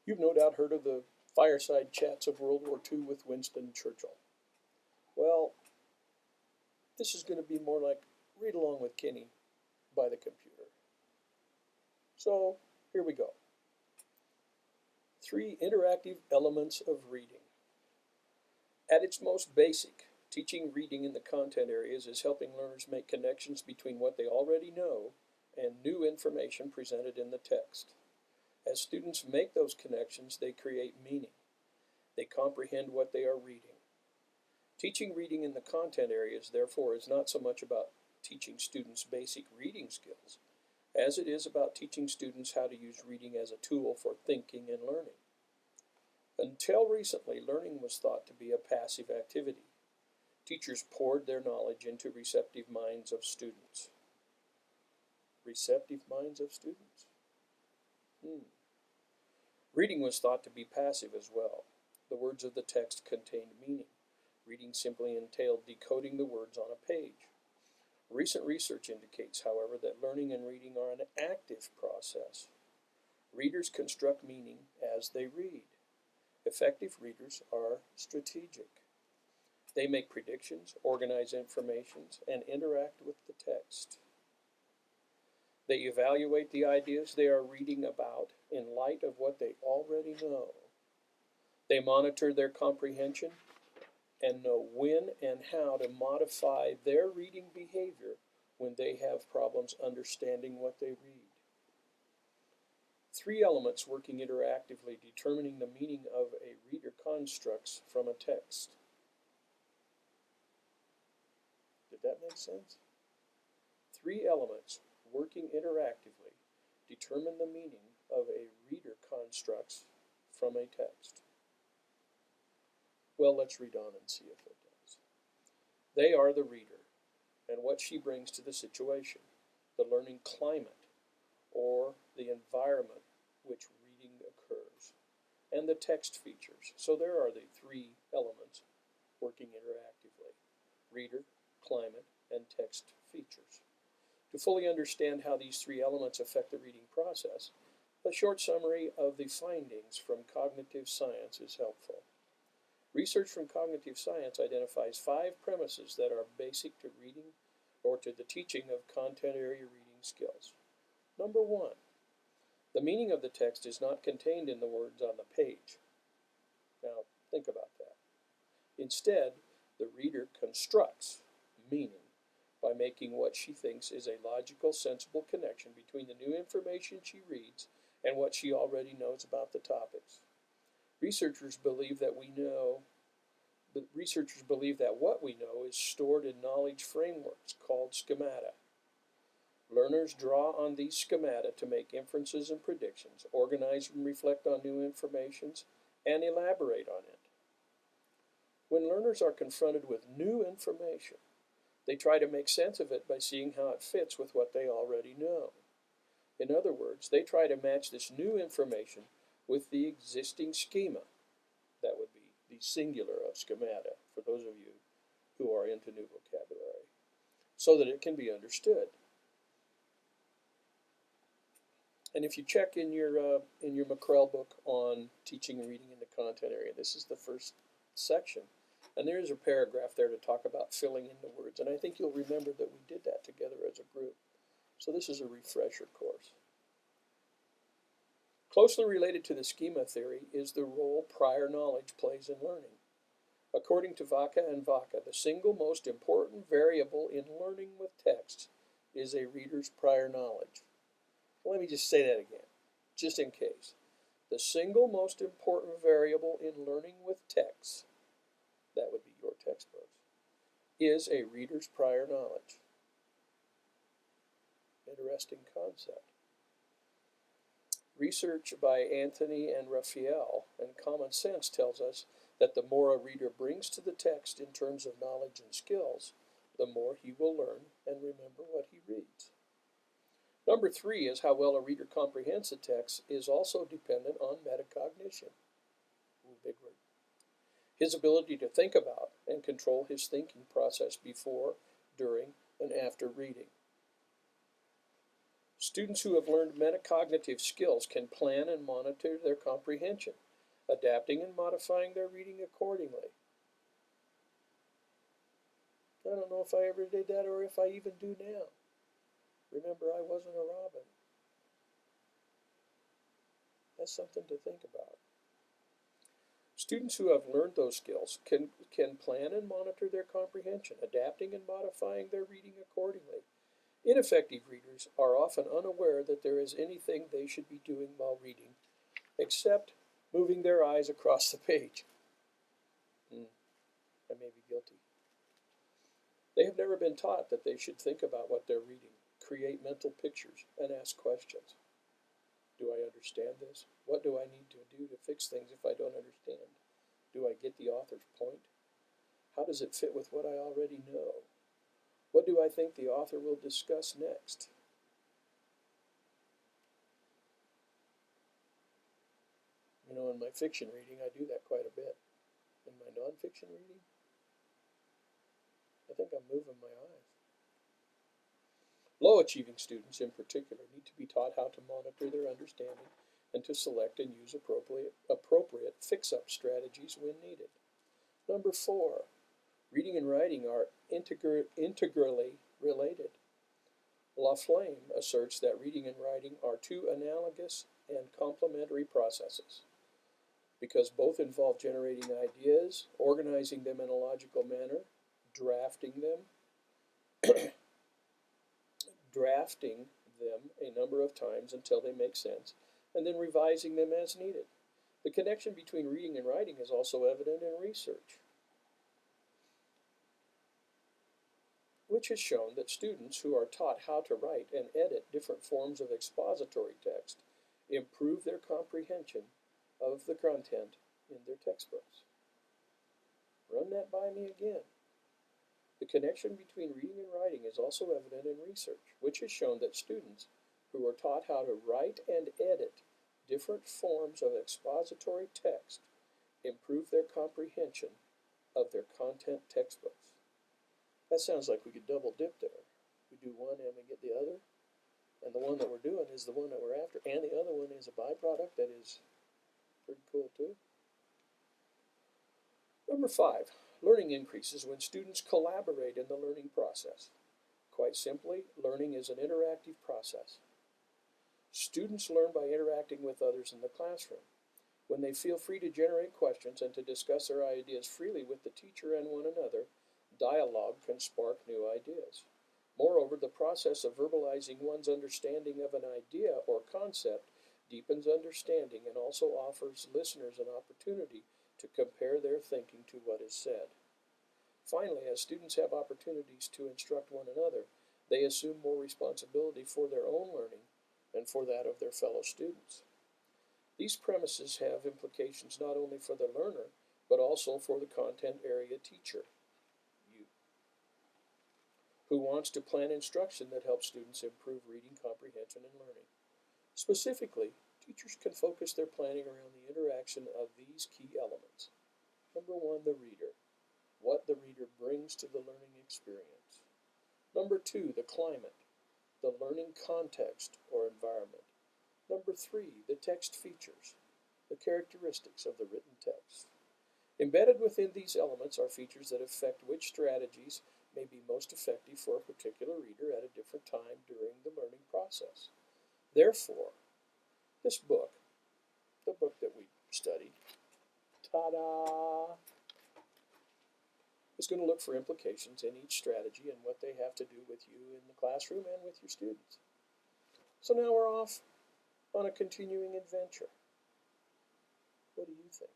You've no doubt heard of the fireside chats of World War II with Winston Churchill. Well, this is going to be more like Read Along with Kenny by the computer. So here we go. 3 interactive elements of reading. At its most basic, teaching reading in the content areas is helping learners make connections between what they already know and new information presented in the text. As students make those connections, they create meaning. They comprehend what they are reading. Teaching reading in the content areas, therefore, is not so much about teaching students basic reading skills as it is about teaching students how to use reading as a tool for thinking and learning. Until recently, learning was thought to be a passive activity. Teachers poured their knowledge into receptive minds of students. Receptive minds of students? Reading was thought to be passive as well. The words of the text contained meaning. Reading simply entailed decoding the words on a page. Recent research indicates, however, that learning and reading are an active process. Readers construct meaning as they read. Effective readers are strategic. They make predictions, organize information, and interact with the text. They evaluate the ideas they are reading about in light of what they already know. They monitor their comprehension and know when and how to modify their reading behavior when they have problems understanding what they read. 3 elements working interactively determining the meaning of a reader constructs from a text. Did that make sense? 3 elements working interactively determine the meaning of a reader constructs from a text. Well, let's read on and see if it does. They are the reader and what she brings to the situation, the learning climate or the environment which reading occurs, and the text features. So there are the 3 elements working interactively: reader, climate, and text features. To fully understand how these 3 elements affect the reading process, a short summary of the findings from cognitive science is helpful. Research from cognitive science identifies 5 premises that are basic to reading or to the teaching of content area reading skills. Number 1, the meaning of the text is not contained in the words on the page. Now, think about that. Instead, the reader constructs meaning by making what she thinks is a logical, sensible connection between the new information she reads and what she already knows about the topics. Researchers believe that what we know is stored in knowledge frameworks called schemata. Learners draw on these schemata to make inferences and predictions, organize and reflect on new information, and elaborate on it. When learners are confronted with new information, they try to make sense of it by seeing how it fits with what they already know. In other words, they try to match this new information with the existing schema. That would be the singular of schemata, for those of you who are into new vocabulary, so that it can be understood. And if you check in your McCrell book on teaching and reading in the content area, this is the first section. And there's a paragraph there to talk about filling in the words. And I think you'll remember that we did that together as a group. So this is a refresher course. Closely related to the schema theory is the role prior knowledge plays in learning. According to Vaca and Vaca, the single most important variable in learning with text is a reader's prior knowledge. Let me just say that again, just in case. The single most important variable in learning with text, that would be your textbooks, is a reader's prior knowledge. Interesting concept. Research by Anthony and Raphael and common sense tells us that the more a reader brings to the text in terms of knowledge and skills, the more he will learn and remember what he reads. Number 3 is how well a reader comprehends the text is also dependent on metacognition. Ooh, big word. His ability to think about and control his thinking process before, during, and after reading. Students who have learned metacognitive skills can plan and monitor their comprehension, adapting and modifying their reading accordingly. I don't know if I ever did that or if I even do now. Remember, I wasn't a robin. That's something to think about. Students who have learned those skills can plan and monitor their comprehension, adapting and modifying their reading accordingly. Ineffective readers are often unaware that there is anything they should be doing while reading, except moving their eyes across the page. I may be guilty. They have never been taught that they should think about what they're reading, create mental pictures, and ask questions. Do I understand this? What do I need to do to fix things if I don't understand? Do I get the author's point? How does it fit with what I already know? What do I think the author will discuss next? You know, in my fiction reading, I do that quite a bit. In my nonfiction reading, I think I'm moving my eyes. Low achieving students, in particular, need to be taught how to monitor their understanding and to select and use appropriate fix-up strategies when needed. Number 4, reading and writing are integrally related. Laflamme asserts that reading and writing are two analogous and complementary processes because both involve generating ideas, organizing them in a logical manner, drafting them a number of times until they make sense, and then revising them as needed. The connection between reading and writing is also evident in research, which has shown that students who are taught how to write and edit different forms of expository text improve their comprehension of the content in their textbooks. Run that by me again. The connection between reading and writing is also evident in research, which has shown that students who are taught how to write and edit different forms of expository text improve their comprehension of their content textbooks. That sounds like we could double dip there. We do one and we get the other, and the one that we're doing is the one that we're after, and the other one is a byproduct that is pretty cool too. Number 5, learning increases when students collaborate in the learning process. Quite simply, learning is an interactive process. Students learn by interacting with others in the classroom. When they feel free to generate questions and to discuss their ideas freely with the teacher and one another, dialogue can spark new ideas. Moreover, the process of verbalizing one's understanding of an idea or concept deepens understanding and also offers listeners an opportunity to compare their thinking to what is said. Finally, as students have opportunities to instruct one another, they assume more responsibility for their own learning and for that of their fellow students. These premises have implications not only for the learner, but also for the content area teacher, you, who wants to plan instruction that helps students improve reading comprehension and learning. Specifically, teachers can focus their planning around the interaction of these key elements. Number 1, the reader. What the reader brings to the learning experience. Number 2, the climate, the learning context or environment. Number 3, the text features, the characteristics of the written text. Embedded within these elements are features that affect which strategies may be most effective for a particular reader at a different time during the learning process. Therefore, this book, the book that we studied, ta-da, is going to look for implications in each strategy and what they have to do with you in the classroom and with your students. So now we're off on a continuing adventure. What do you think?